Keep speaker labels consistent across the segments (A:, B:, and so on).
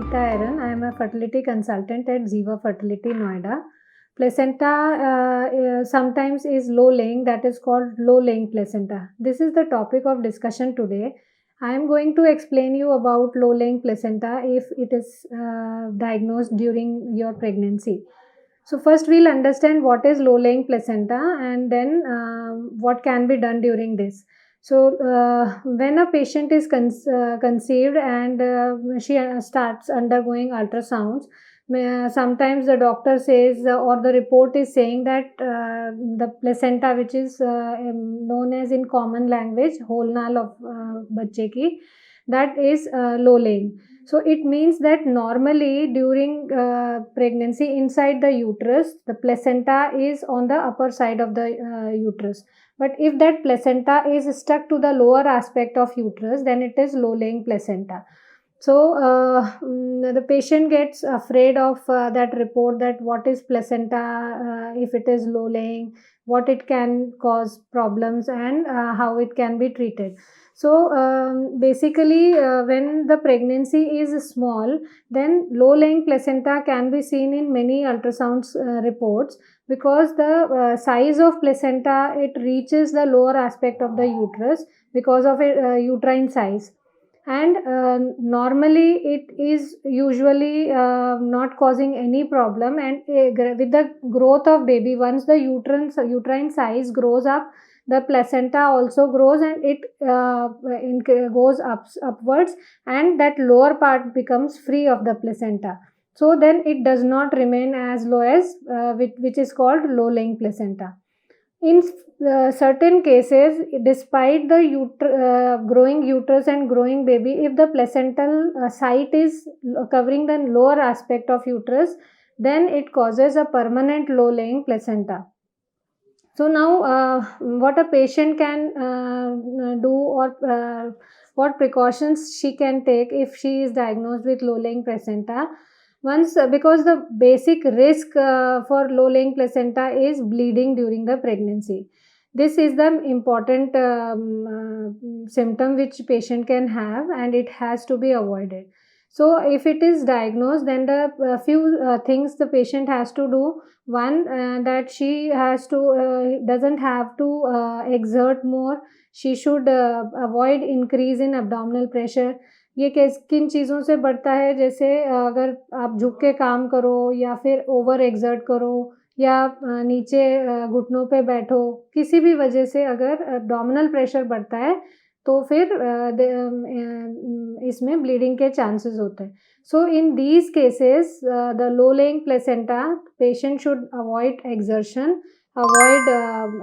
A: Gita Aaron. I am a fertility consultant at Ziva Fertility, Noida. Placenta sometimes is low laying, that is called low laying placenta. This is the topic of discussion today. I am going to explain you about low laying placenta if it is diagnosed during your pregnancy. So first we'll understand what is low laying placenta and then what can be done during this. So when a patient is conceived and she starts undergoing ultrasounds, sometimes the doctor says or the report is saying that the placenta, which is known as in common language whole naal of bacche ki, that is low laying. So it means that normally during pregnancy inside the uterus, the placenta is on the upper side of the uterus. But if that placenta is stuck to the lower aspect of uterus, then it is low laying placenta. So the patient gets afraid of that report, that what is placenta, if it is low laying, what it can cause problems, and how it can be treated. So basically when the pregnancy is small, then low laying placenta can be seen in many ultrasound reports, because the size of placenta, it reaches the lower aspect of the uterus because of a uterine size. And normally it is usually not causing any problem, and with the growth of baby, once the uterine size grows up, the placenta also grows, and it goes upwards, and that lower part becomes free of the placenta. So then it does not remain as low as which is called low laying placenta. In certain cases, despite the growing uterus and growing baby, if the placental site is covering the lower aspect of uterus, then it causes a permanent low laying placenta. So now what a patient can do, or what precautions she can take if she is diagnosed with low laying placenta. Once because the basic risk for low laying placenta is bleeding during the pregnancy. This is the important symptom which patient can have, and it has to be avoided. So if it is diagnosed, then the few things the patient has to do. One, that she has to doesn't have to exert more. She should avoid increase in abdominal pressure. ये किन चीज़ों से बढ़ता है, जैसे अगर आप झुक के काम करो, या फिर ओवर एग्जर्ट करो, या नीचे घुटनों पे बैठो, किसी भी वजह से अगर एब्डोमिनल प्रेशर बढ़ता है, तो फिर इसमें ब्लीडिंग के चांसेस होते हैं. So in these cases, the low laying placenta, patient should avoid exertion, avoid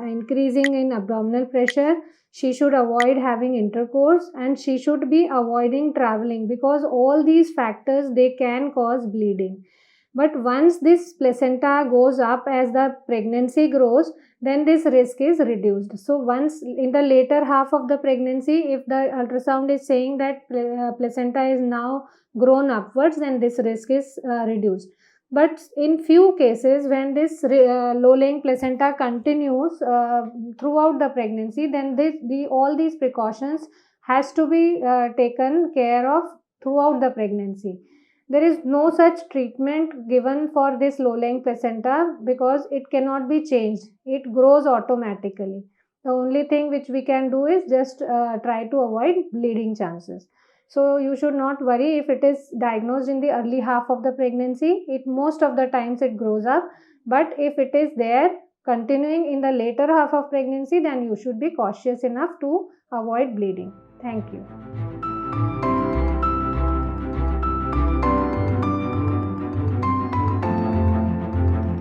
A: increasing in abdominal pressure. She should avoid having intercourse, and she should be avoiding traveling, because all these factors, they can cause bleeding. But once this placenta goes up as the pregnancy grows, then this risk is reduced. So once in the later half of the pregnancy, if the ultrasound is saying that placenta is now grown upwards, then this risk is reduced. But in few cases, when this low laying placenta continues throughout the pregnancy, then all these precautions has to be taken care of throughout the pregnancy. There is no such treatment given for this low laying placenta, because it cannot be changed. It grows automatically. The only thing which we can do is just try to avoid bleeding chances. So you should not worry if it is diagnosed in the early half of the pregnancy. It most of the times it grows up. But if it is there continuing in the later half of pregnancy, then you should be cautious enough to avoid bleeding. Thank you.